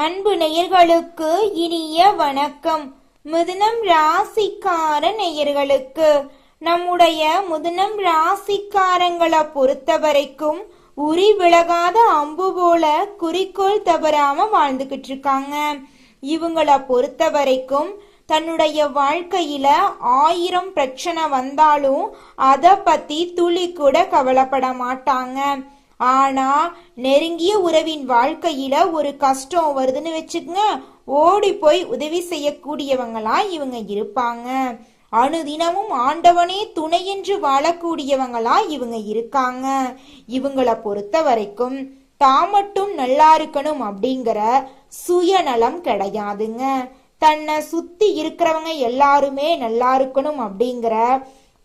அன்பு நேயர்களுக்கு இனிய வணக்கம். மிதுனம் ராசிக்கார நேயர்களுக்கு நம்முடைய மிதுனம் ராசிக்காரங்களை பொறுத்த வரைக்கும் உரி விலகாத அம்பு போல குறிக்கோள் தவறாம வாழ்ந்துகிட்டு இருக்காங்க. இவங்கள பொறுத்த வரைக்கும் தன்னுடைய வாழ்க்கையில 1000 பிரச்சனை வந்தாலும் அத பத்தி துளி கூட கவலைப்பட மாட்டாங்க. ஆனா நெருங்கிய உறவின் வாழ்க்கையில ஒரு கஷ்டம் வருதுன்னு வச்சுக்கங்க, ஓடி போய் உதவி செய்யக்கூடியவங்களா இவங்க இருப்பாங்க. அனுதினமும் ஆண்டவனே துணை என்று வாழக்கூடியவங்களா இவங்க இருக்காங்க. இவங்கள பொறுத்த வரைக்கும் தான் மட்டும் நல்லா இருக்கணும் அப்படிங்கிற சுயநலம் கிடையாதுங்க. தன்னை சுத்தி இருக்கிறவங்க எல்லாருமே நல்லா இருக்கணும் அப்படிங்கிற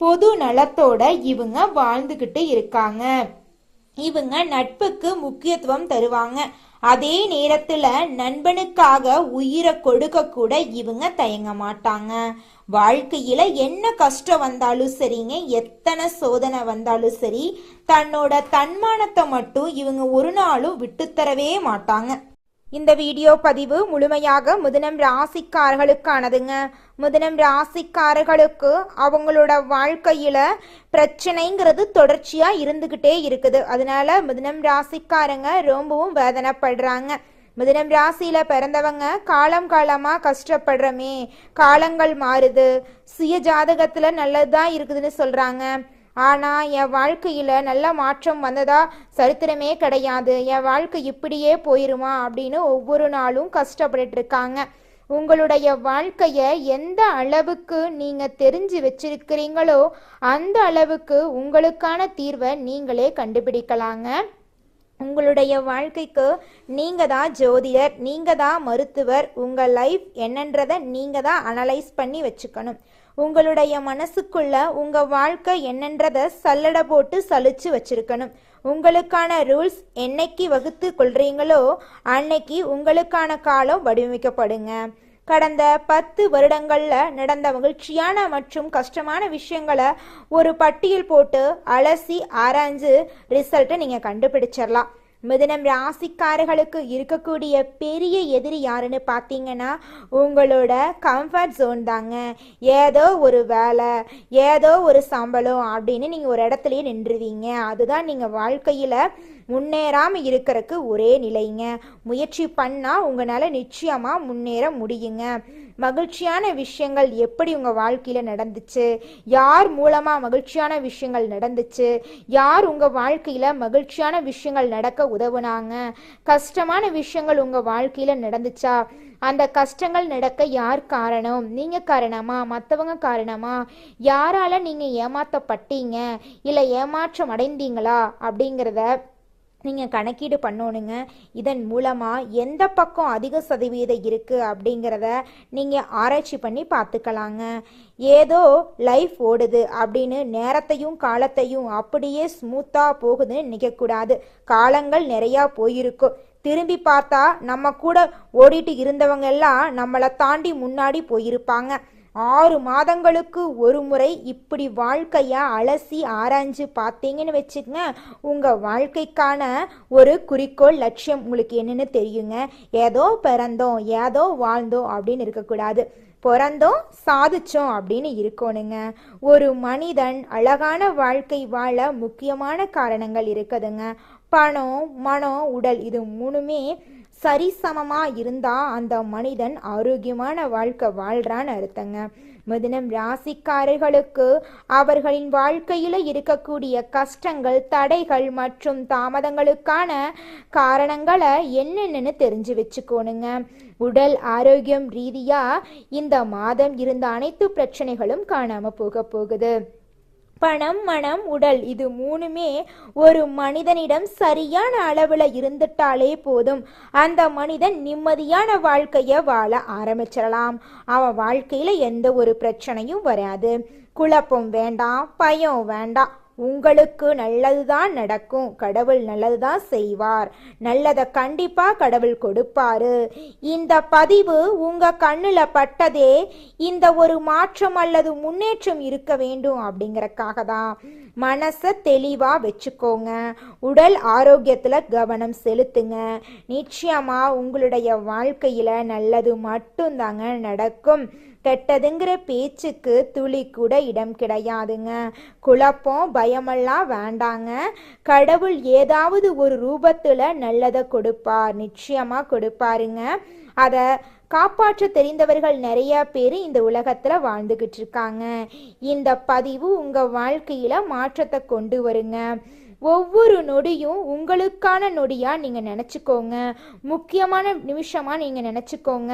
பொது நலத்தோட இவங்க வாழ்ந்துகிட்டு இருக்காங்க. இவங்க நட்புக்கு முக்கியத்துவம் தருவாங்க. அதே நேரத்துல நண்பனுக்காக உயிரை கொடுக்க கூட இவங்க தயங்க மாட்டாங்க. வாழ்க்கையில என்ன கஷ்டம் வந்தாலும் சரிங்க, எத்தனை சோதனை வந்தாலும் சரி, தன்னோட தன்மானத்தை மட்டும் இவங்க ஒரு நாளும் விட்டுத்தரவே மாட்டாங்க. இந்த வீடியோ பதிவு முழுமையாக மிதுனம் ராசிக்காரர்களுக்கானதுங்க. மிதுனம் ராசிக்காரர்களுக்கு அவங்களோட வாழ்க்கையில பிரச்சனைங்கிறது தொடர்ச்சியா இருந்துகிட்டே இருக்குது. அதனால மிதுனம் ராசிக்காரங்க ரொம்பவும் வேதனைப்படுறாங்க. மிதுனம் ராசியில பிறந்தவங்க காலம் காலமா கஷ்டப்படுறமே, காலங்கள் மாறுது, சுய ஜாதகத்துல நல்லதுதான் இருக்குதுன்னு சொல்றாங்க. ஆனா என் வாழ்க்கையில நல்ல மாற்றம் வந்ததா சரித்திரமே கிடையாது, என் வாழ்க்கை இப்படியே போயிருமா அப்படின்னு ஒவ்வொரு நாளும் கஷ்டப்பட்டு இருக்காங்க. உங்களுடைய வாழ்க்கைய எந்த அளவுக்கு நீங்க தெரிஞ்சு வச்சிருக்கிறீங்களோ அந்த அளவுக்கு உங்களுக்கான தீர்வை நீங்களே கண்டுபிடிக்கலாங்க. உங்களுடைய வாழ்க்கைக்கு நீங்க தான் ஜோதிடர், நீங்க தான் மருத்துவர். உங்க லைஃப் என்னன்றதை நீங்க தான் அனலைஸ் பண்ணி வச்சுக்கணும். உங்களுடைய மனசுக்குள்ள உங்க வாழ்க்கை என்னன்றதை சல்லடை போட்டு சலிச்சு வச்சிருக்கணும். உங்களுக்கான ரூல்ஸ் என்னைக்கு வகுத்து கொள்றீங்களோ அன்னைக்கு உங்களுக்கான காலம் வடிவமைக்கப்படுங்க. கடந்த 10 வருடங்கள்ல நடந்த மகிழ்ச்சியான மற்றும் கஷ்டமான விஷயங்களை ஒரு பட்டியல் போட்டு அலசி ஆராய்ஞ்சு ரிசல்ட்டை நீங்க கண்டுபிடிச்சிடலாம். மிதுனம் ராசிக்காரர்களுக்கு இருக்கக்கூடிய பெரிய எதிரி யாருன்னு பார்த்தீங்கன்னா உங்களோட கம்ஃபர்ட் ஜோன் தாங்க. ஏதோ ஒரு வேலை, ஏதோ ஒரு சம்பளம் அப்படின்னு நீங்கள் ஒரு இடத்துலயே நின்றுவீங்க. அதுதான் நீங்கள் வாழ்க்கையில் முன்னேறாமல் இருக்கிறதுக்கு ஒரே நிலைங்க. முயற்சி பண்ணால் உங்களால் நிச்சயமாக முன்னேற முடியுங்க. மகிழ்ச்சியான விஷயங்கள் எப்படி உங்கள் வாழ்க்கையில் நடந்துச்சு, யார் மூலமாக மகிழ்ச்சியான விஷயங்கள் நடந்துச்சு, யார் உங்கள் வாழ்க்கையில் மகிழ்ச்சியான விஷயங்கள் நடக்க உதவுனாங்க, கஷ்டமான விஷயங்கள் உங்கள் வாழ்க்கையில் நடந்துச்சா, அந்த கஷ்டங்கள் நடக்க யார் காரணம், நீங்கள் காரணமா, மற்றவங்க காரணமா, யாரால நீங்கள் ஏமாற்றப்பட்டீங்க இல்லை ஏமாற்றம் அடைந்தீங்களா அப்படிங்கிறத நீங்கள் கணக்கீடு பண்ணணுங்க. இதன் மூலமாக எந்த பக்கம் அதிக சதவீதம் இருக்குது அப்படிங்கிறத நீங்கள் ஆராய்ச்சி பண்ணி பார்த்துக்கலாங்க. ஏதோ லைஃப் ஓடுது அப்படின்னு நேரத்தையும் காலத்தையும் அப்படியே ஸ்மூத்தாக போகுதுன்னு நினைக்கக்கூடாது. காலங்கள் நிறையா போயிருக்கும். திரும்பி பார்த்தா நம்ம கூட ஓடிட்டு இருந்தவங்க எல்லாம் நம்மளை தாண்டி முன்னாடி போயிருப்பாங்க. 6 மாதங்களுக்கு ஒரு முறை இப்படி வாழ்க்கையை அலசி ஆராய்ஞ்சு பார்த்தீங்கன்னு வச்சுக்கங்க, உங்கள் வாழ்க்கைக்கான ஒரு குறிக்கோள் லட்சியம் உங்களுக்கு என்னன்னு தெரியுங்க. ஏதோ பிறந்தோம் ஏதோ வாழ்ந்தோம் அப்படின்னு இருக்கக்கூடாது. பிறந்தோம் சாதிச்சோம் அப்படின்னு இருக்கணுங்க. ஒரு மனிதன் அழகான வாழ்க்கை வாழ முக்கியமான காரணங்கள் இருக்குதுங்க. பணம், மனம், உடல் இது 3மே சரிசமமா இருந்தா அந்த மனிதன் ஆரோக்கியமான வாழ்க்கை வாழ்றான்னு அர்த்தங்க. மிதுனம் ராசிக்காரர்களுக்கு அவர்களின் வாழ்க்கையில இருக்கக்கூடிய கஷ்டங்கள், தடைகள் மற்றும் தாமதங்களுக்கான காரணங்களை என்னென்னு தெரிஞ்சு வச்சுக்கோணுங்க. உடல் ஆரோக்கியம் ரீதியா இந்த மாதம் இருந்த அனைத்து பிரச்சனைகளும் காணாம போகுது. பணம், மனம், உடல் இது 3மே ஒரு மனிதனிடம் சரியான அளவில் இருந்துட்டாலே போதும், அந்த மனிதன் நிம்மதியான வாழ்க்கையை வாழ ஆரம்பிச்சிடலாம். அவன் வாழ்க்கையில் எந்த ஒரு பிரச்சனையும் வராது. குழப்பம் வேண்டாம், பயம் வேண்டாம். உங்களுக்கு நல்லதுதான் நடக்கும், கடவுள் நல்லதுதான் செய்வார், நல்லதை கண்டிப்பா கடவுள் கொடுப்பாரு. இந்த பதிவு உங்க கண்ணுல பட்டதே இந்த ஒரு மாற்றம் அல்லது முன்னேற்றம் இருக்க வேண்டும் அப்படிங்கறக்காக தான். மனசை தெளிவா வச்சுக்கோங்க. உடல் ஆரோக்கியத்துல கவனம் செலுத்துங்க. நிச்சயமா உங்களுடைய வாழ்க்கையில நல்லது மட்டும்தாங்க நடக்கும். கெட்டதுங்கிற பேச்சுக்கு துளி கூட இடம் கிடையாதுங்க. குழப்பம் பயமெல்லாம் வேண்டாங்க. கடவுள் ஏதாவது ஒரு ரூபத்துல நல்லதை கொடுப்பார், நிச்சயமா கொடுப்பாருங்க. அதை காப்பாற்ற தெரிந்தவர்கள் நிறைய பேர் இந்த உலகத்துல வாழ்ந்துகிட்டு இருக்காங்க. இந்த பதிவு உங்க வாழ்க்கையில மாற்றத்தை கொண்டு வருங்க. ஒவ்வொரு நொடியும் உங்களுக்கான நொடியா நீங்க நினைச்சுக்கோங்க. முக்கியமான நிமிஷமா நீங்க நினைச்சுக்கோங்க.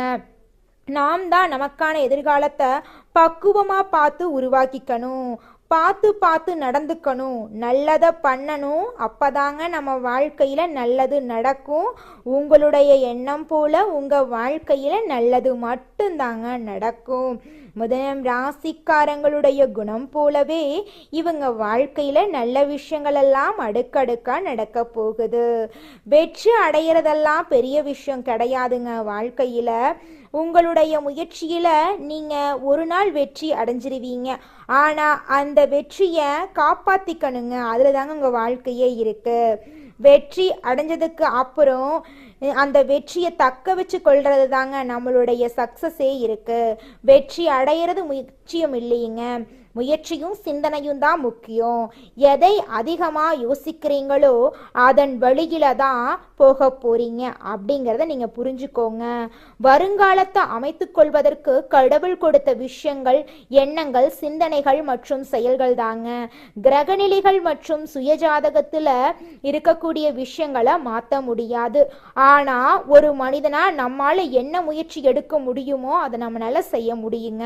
நாம் தான் நமக்கான எதிர்காலத்தை பக்குவமா பார்த்து உருவாக்கிக்கணும். பார்த்து பார்த்து நடந்துக்கணும். நல்லதை பண்ணணும். அப்பதாங்க நம்ம வாழ்க்கையில நல்லது நடக்கும். உங்களுடைய எண்ணம் போல உங்க வாழ்க்கையில நல்லது மட்டும்தாங்க நடக்கும். முதலம் ராசிக்காரங்களுடைய குணம் போலவே இவங்க வாழ்க்கையில நல்ல விஷயங்கள் எல்லாம் அடுக்கடுக்கா நடக்க போகுது. வெற்றி அடையிறதெல்லாம் பெரிய விஷயம் கிடையாதுங்க. வாழ்க்கையில உங்களுடைய முயற்சியில நீங்க ஒரு நாள் வெற்றி அடைஞ்சிருவீங்க. ஆனா அந்த வெற்றியை காப்பாத்திக்கணுங்க. அதுல தாங்க உங்க வாழ்க்கையே இருக்கு. வெற்றி அடைஞ்சதுக்கு அப்புறம் அந்த வெற்றியை தக்க வச்சு கொள்றது தாங்க நம்மளுடைய சக்சஸே இருக்கு. வெற்றி அடையிறது முயற்சியும் இல்லைங்க. முயற்சியும் சிந்தனையும் தான் முக்கியம். எதை அதிகமா யோசிக்கிறீங்களோ அதன் வழியில தான் போக போறீங்க அப்படிங்கிறத நீங்க புரிஞ்சுக்கோங்க. வருங்காலத்தை அமைத்து கொள்வதற்கு கடவுள் கொடுத்த விஷயங்கள், எண்ணங்கள், சிந்தனைகள் மற்றும் செயல்கள் தாங்க. கிரகநிலைகள் மற்றும் சுயஜாதகத்துல இருக்கக்கூடிய விஷயங்களை மாற்ற முடியாது. ஆனா ஒரு மனிதனா நம்மால என்ன முயற்சி எடுக்க முடியுமோ அதை நம்மளால செய்ய முடியுங்க.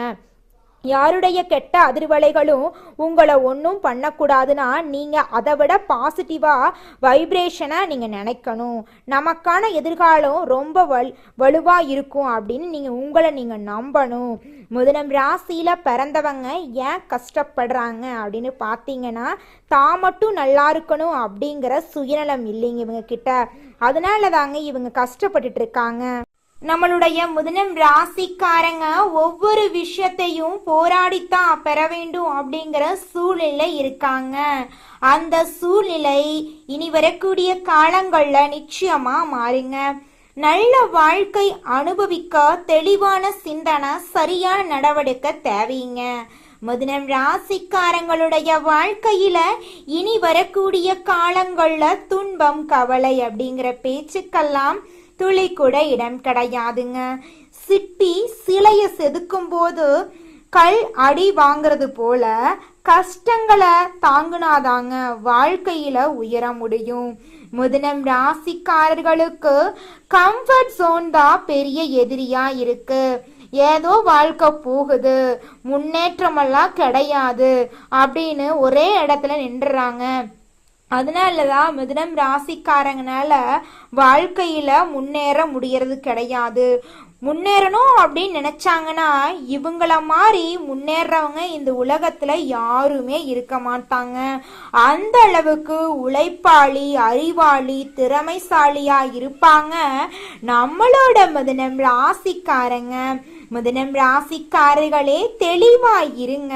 யாருடைய கெட்ட அதிர்வலைகளும் உங்களை ஒன்றும் பண்ணக்கூடாதுன்னா நீங்கள் அதை விட பாசிட்டிவாக வைப்ரேஷனாக நீங்கள் நினைக்கணும். நமக்கான எதிர்காலம் ரொம்ப வலுவாக இருக்கும் அப்படின்னு நீங்கள் உங்களை நீங்கள் நம்பணும். முதலம் ராசியில் பிறந்தவங்க ஏன் கஷ்டப்படுறாங்க அப்படின்னு பார்த்தீங்கன்னா, தான் மட்டும் நல்லா இருக்கணும் அப்படிங்கிற சுயநலம் இல்லைங்க இவங்க கிட்ட. அதனால தாங்க இவங்க கஷ்டப்பட்டுட்டு இருக்காங்க. நம்மளுடைய முதலம் ராசிக்காரங்க ஒவ்வொரு விஷயத்தையும் போராடித்தான் பெற வேண்டும் அப்படிங்கிற சூழ்நிலை இருக்காங்க. அந்த சூழ்நிலை இனி வரக்கூடிய காலங்கள்ல நிச்சயமா மாறுங்க. நல்ல வாழ்க்கை அனுபவிக்க தெளிவான சிந்தனை, சரியான நடவடிக்கை தேவைங்க. முதலம் ராசிக்காரங்களுடைய வாழ்க்கையில இனி வரக்கூடிய காலங்கள்ல துன்பம், கவலை அப்படிங்கிற பேச்சுக்கெல்லாம் துளி கூட இடம் கிடையாதுங்க. சிட்டி சிலைய செதுக்கும் போது கல் அடி வாங்கிறது போல கஷ்டங்களை தாங்குனாதாங்க வாழ்க்கையில உயர முடியும். முதலம் ராசிக்காரர்களுக்கு கம்ஃபர்ட் ஜோன் தான் பெரிய எதிரியா இருக்கு. ஏதோ வாழ்க்கை போகுது, முன்னேற்றமெல்லாம் கிடையாது அப்படின்னு ஒரே இடத்துல நின்றுறாங்க. அதனாலதான் மிதுனம் ராசிக்காரங்கனால வாழ்க்கையில முன்னேற முடியறது கிடையாது. முன்னேறணும் அப்படின்னு நினைச்சாங்கன்னா இவங்கள மாதிரி முன்னேறவங்க இந்த உலகத்துல யாருமே இருக்க மாட்டாங்க. அந்த அளவுக்கு உழைப்பாளி, அறிவாளி, திறமைசாலியா இருப்பாங்க நம்மளோட மிதுனம் ராசிக்காரங்க. மிதுனம் ராசிக்காரர்களே, தெளிவாய் இருங்க.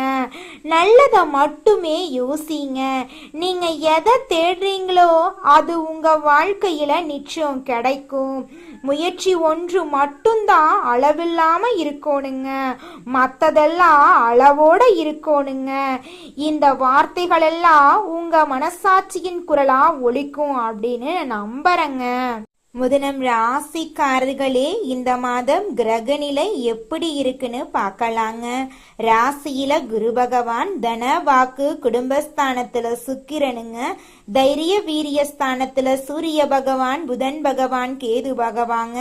நல்லதை மட்டுமே யோசிங்க. நீங்க எதை தேடுறீங்களோ அது உங்க வாழ்க்கையில நிச்சயம் கிடைக்கும். முயற்சி ஒன்று மட்டும்தான் அளவில்லாம இருக்கணுங்க, மற்றதெல்லாம் அளவோட இருக்கணுங்க. இந்த வார்த்தைகள் எல்லாம் உங்க மனசாட்சியின் குரலா ஒலிக்கும் அப்படின்னு நம்புறேங்க. மிதுனம் ராசிக்காரர்களே, இந்த மாதம் கிரகநிலை எப்படி இருக்குன்னு பார்க்கலாங்க. ராசியில குரு பகவான், தன வாக்கு குடும்பஸ்தானத்துல சுக்கிரனுங்க, தைரிய வீரிய ஸ்தானத்துல சூரிய பகவான், புதன் பகவான், கேது பகவாங்க,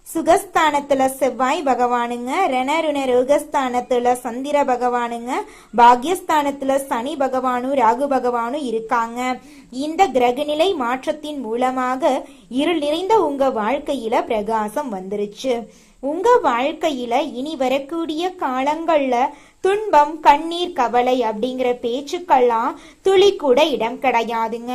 சுகஸ்தானத்துல செவ்வாய் பகவானுங்க, ரணருண ரோகஸ்தானத்துல சந்திர பகவானுங்க, பாக்யஸ்தானத்துல சனி பகவானும் ராகு பகவானும் இருக்காங்க. இந்த கிரகநிலை மாற்றத்தின் மூலமாக இருள் நிறைந்த உங்க வாழ்க்கையில பிரகாசம் வந்துருச்சு. உங்க வாழ்க்கையில இனி வரக்கூடிய காலங்கள்ல துன்பம், கண்ணீர், கவலை அப்படிங்கிற பேச்சுக்கெல்லாம் துளி கூட இடம் கிடையாதுங்க.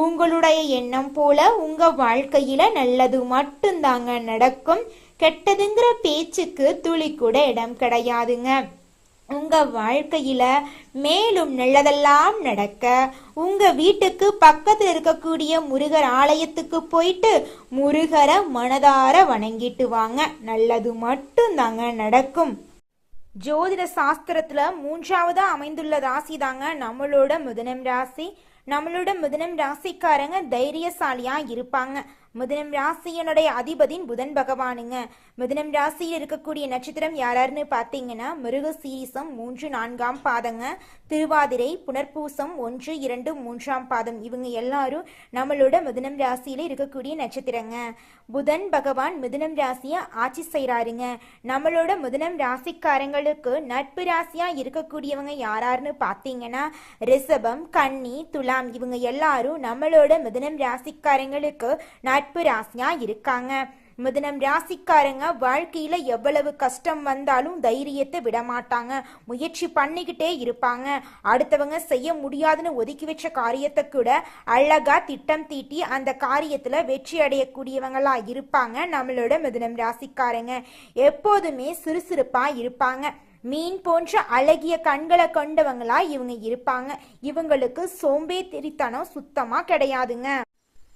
உங்களுடைய எண்ணம் போல உங்க வாழ்க்கையில நல்லது மட்டும்தாங்க நடக்கும். கெட்டதுங்கிற பேச்சுக்கு துளி கூட இடம் கிடையாதுங்க. உங்க வாழ்க்கையில மேலும் நல்லதெல்லாம் நடக்க உங்க வீட்டுக்கு பக்கத்துல இருக்கக்கூடிய முருகர் ஆலயத்துக்கு போயிட்டு முருகரை மனதார வணங்கிட்டு வாங்க. நல்லது மட்டும் தாங்க நடக்கும். ஜோதிட சாஸ்திரத்துல 3ஆவதா அமைந்துள்ள ராசி தாங்க நம்மளோட மிதுனம் ராசி. நம்மளோட மிதுனம் ராசிக்காரங்க தைரியசாலியா இருப்பாங்க. மிதுனம் ராசியனுடைய அதிபதி புதன் பகவானுங்க. மிதுனம் ராசியில் இருக்கக்கூடிய நட்சத்திரம் யாராருன்னு பார்த்தீங்கன்னா மிருகசீரிசம் 3, 4ஆம் பாதங்க, திருவாதிரை, புனர்பூசம் 1, 2, 3ஆம் பாதம். இவங்க எல்லாரும் நம்மளோட மிதுனம் ராசியில இருக்கக்கூடிய நட்சத்திரங்க. புதன் பகவான் மிதுனம் ராசிய ஆட்சி செய்யறாருங்க. நம்மளோட மிதுனம் ராசிக்காரங்களுக்கு நட்பு ராசியா இருக்கக்கூடியவங்க யாராருன்னு பார்த்தீங்கன்னா ரிஷபம், கன்னி, துலாம். இவங்க எல்லாரும் நம்மளோட மிதுனம் ராசிக்காரங்களுக்கு நட்பு ராசியா இருக்காங்க. மிதுனம் ராசிக்காரங்க வாழ்க்கையில எவ்வளவு கஷ்டம் வந்தாலும் தைரியத்தை விட மாட்டாங்க. முயற்சி பண்ணிக்கிட்டே இருப்பாங்க. அடுத்தவங்க செய்ய முடியாதுன்னு ஒதுக்கி வச்ச காரியத்தை கூட அழகா திட்டம் தீட்டி அந்த காரியத்துல வெற்றி அடையக்கூடியவங்களா இருப்பாங்க. நம்மளோட மிதுனம் ராசிக்காரங்க எப்போதுமே சுறுசுறுப்பா இருப்பாங்க. மீன் போன்ற அழகிய கண்களை கொண்டவங்களா இவங்க இருப்பாங்க. இவங்களுக்கு சோம்பேறித்தனம் சுத்தமா கிடையாதுங்க.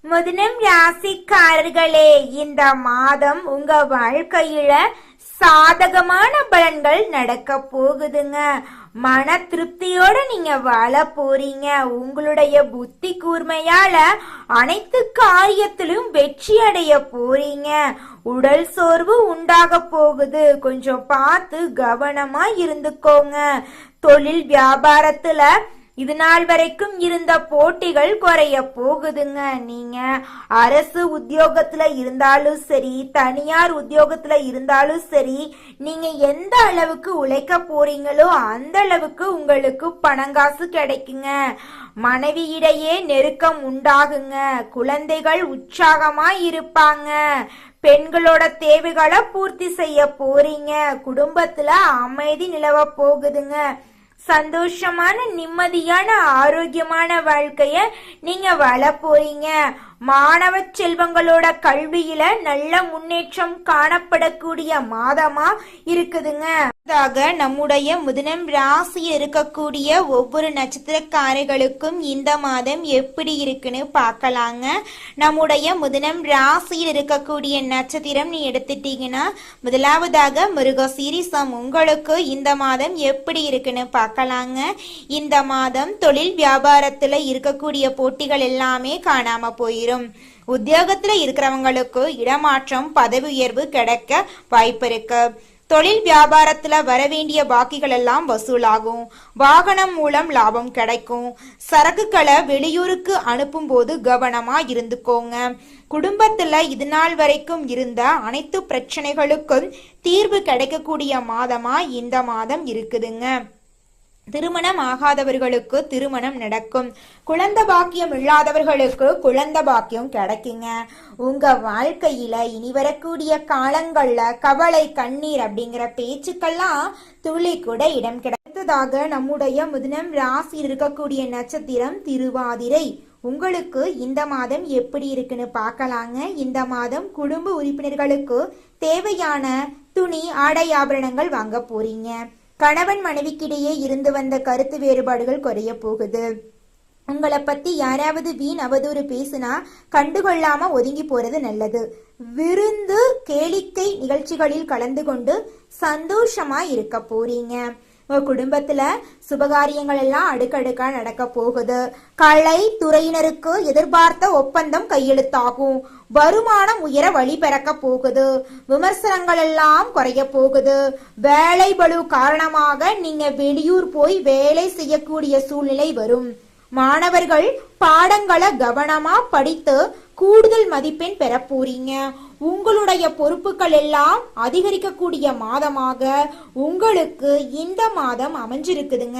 மிதுனம் ராசிக்காரர்களே, இந்த மாதம் உங்க வாழ்க்கையில சாதகமான பலன்கள் நடக்க போகுதுங்க. மன திருப்தியோட நீங்க வாழ போறீங்க. உங்களுடைய புத்தி கூர்மையால அனைத்து காரியத்திலும் வெற்றி அடைய போறீங்க. உடல் சோர்வு உண்டாக போகுது. கொஞ்சம் பார்த்து கவனமா இருந்துக்கோங்க. தொழில் வியாபாரத்துல இது நாள் வரைக்கும் இருந்த போட்டிகள் குறைய போகுதுங்க. நீங்க அரசு உத்தியோகத்துல இருந்தாலும் சரி, தனியார் உத்தியோகத்துல இருந்தாலும் சரி, நீங்க எந்த அளவுக்கு உழைக்க போறீங்களோ அந்த அளவுக்கு உங்களுக்கு பணங்காசு கிடைக்குங்க. மனைவியிடையே நெருக்கம் உண்டாகுங்க. குழந்தைகள் உற்சாகமா இருப்பாங்க. பெண்களோட தேவைகளை பூர்த்தி செய்ய போறீங்க. குடும்பத்துல அமைதி நிலவ போகுதுங்க. சந்தோஷமான, நிம்மதியான, ஆரோக்கியமான வாழ்க்கைய நீங்க வாழ போறீங்க. மாணவ செல்வங்களோட கல்வியில நல்ல முன்னேற்றம் காணப்படக்கூடிய மாதமா இருக்குதுங்க. நம்முடைய மிதுனம் ராசியில் இருக்கக்கூடிய ஒவ்வொரு நட்சத்திரக்காரர்களுக்கும் இந்த மாதம் எப்படி இருக்குன்னு பார்க்கலாங்க. நம்முடைய மிதுனம் ராசியில் இருக்கக்கூடிய நட்சத்திரம் நீ எடுத்துட்டீங்கன்னா முதலாவதாக மிருகசீரிசம். உங்களுக்கு இந்த மாதம் எப்படி இருக்குன்னு பார்க்கலாங்க. இந்த மாதம் தொழில் வியாபாரத்துல இருக்கக்கூடிய போட்டிகள் எல்லாமே காணாம போயிரும். உத்தியோகத்துல இருக்கிறவங்களுக்கு இடமாற்றம், பதவி உயர்வு கிடைக்க வாய்ப்பு இருக்கு. தொழில் வியாபாரத்துல வரவேண்டிய பாக்கிகள் எல்லாம் வசூலாகும். வாகனம் மூலம் லாபம் கிடைக்கும். சரக்குகளை வெளியூருக்கு அனுப்பும் போது கவனமா இருந்துக்கோங்க. குடும்பத்துல இது நாள் வரைக்கும் இருந்த அனைத்து பிரச்சனைகளுக்கும் தீர்வு கிடைக்கக்கூடிய மாதமா இந்த மாதம் இருக்குதுங்க. திருமணம் ஆகாதவர்களுக்கு திருமணம் நடக்கும். குழந்தை பாக்கியம் இல்லாதவர்களுக்கு குழந்தை பாக்கியம் கிடைக்குங்க. உங்க வாழ்க்கையில இனி வரக்கூடிய காலங்கள்ல கவலை, கண்ணீர் அப்படிங்கிற பேச்சுக்கெல்லாம் துளி கூட இடம் கிடைத்ததாக நம்முடைய மிதுனம் ராசி இருக்கக்கூடிய நட்சத்திரம் திருவாதிரை. உங்களுக்கு இந்த மாதம் எப்படி இருக்குன்னு பார்க்கலாங்க. இந்த மாதம் குடும்ப உறுப்பினர்களுக்கு தேவையான துணி, ஆடை, ஆபரணங்கள் வாங்க போறீங்க. கணவன் மனைவிக்கிடையே இருந்து வந்த கருத்து வேறுபாடுகள் குறைய போகுது. உங்களை பத்தி யாராவது வீண் அவதூறு பேசுனா கண்டுகொள்ளாம ஒதுங்கி போறது நல்லது. விருந்து, கேளிக்கை நிகழ்ச்சிகளில் கலந்து கொண்டு சந்தோஷமா இருக்க போறீங்க. உங்க குடும்பத்துல சுபகாரியங்கள் எல்லாம் அடுக்கடுக்கா நடக்க போகுது. கலை துறையினருக்கு எதிர்பார்த்த ஒப்பந்தம் கையெழுத்தாகும். வருமானம் உயர வழி பிறக்க போகுது. விமர்சனங்கள் எல்லாம் குறைய போகுது. வேலை பளு காரணமாக நீங்க வெளியூர் போய் வேலை செய்யக்கூடிய சூழ்நிலை வரும். மாணவர்கள் பாடங்களை கவனமா படித்து கூடுதல் மதிப்பெண் பெற போறீங்க. உங்களுடைய பொறுப்புகள் எல்லாம் அதிகரிக்கக்கூடிய மாதமாக உங்களுக்கு இந்த மாதம் அமைஞ்சிருக்குதுங்க.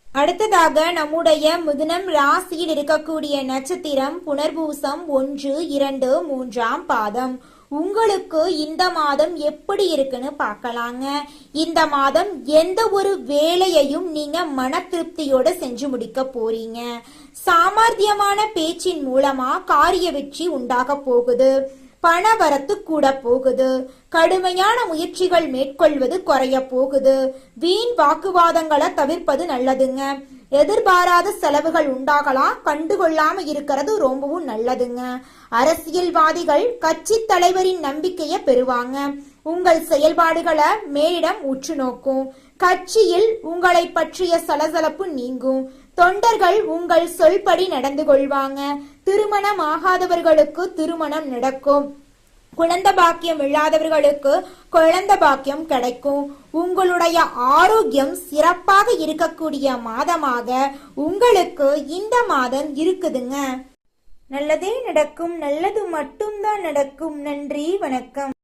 அடுத்ததாக நம்முடைய மிதுனம் ராசியில் இருக்கக்கூடிய நட்சத்திரம் புனர்பூசம் 1, 2, 3ஆம் பாதம். உங்களுக்கு இந்த மாதம் எப்படி இருக்குன்னு பார்க்கலாங்க. இந்த மாதம் எந்த ஒரு வேலையையும் நீங்க மன திருப்தியோட செஞ்சு முடிக்க போறீங்க. சாமர்த்தியமான பேச்சின் மூலமா காரிய வெற்றி உண்டாக போகுது. பணவரத்து கூட போகுது. கடுமையான முயற்சிகள் மேற்கொள்வது குறைய போகுது. வீண் வாக்குவாதங்களை தவிர்ப்பது நல்லதுங்க. எதிர்பாராத செலவுகள் உண்டாகலாம், கண்டுகொள்ளாம இருக்கிறது ரொம்பவும் நல்லதுங்க. அரசியல்வாதிகள் கட்சி தலைவரின் நம்பிக்கையை பெறுவாங்க. உங்கள் செயல்பாடுகளை மேலிடம் உற்று நோக்கும். கட்சியில் உங்களை பற்றிய சலசலப்பு நீங்கும். தொண்டர்கள் உங்கள் சொல்படி நடந்து கொள்வாங்க. திருமணம் ஆகாதவர்களுக்கு திருமணம் நடக்கும். குழந்தை பாக்கியம் இல்லாதவர்களுக்கு குழந்தை பாக்கியம் கிடைக்கும். உங்களுடைய ஆரோக்கியம் சிறப்பாக இருக்கக்கூடிய மாதமாக உங்களுக்கு இந்த மாதம் இருக்குதுங்க. நல்லதே நடக்கும், நல்லது மட்டும்தான் நடக்கும். நன்றி, வணக்கம்.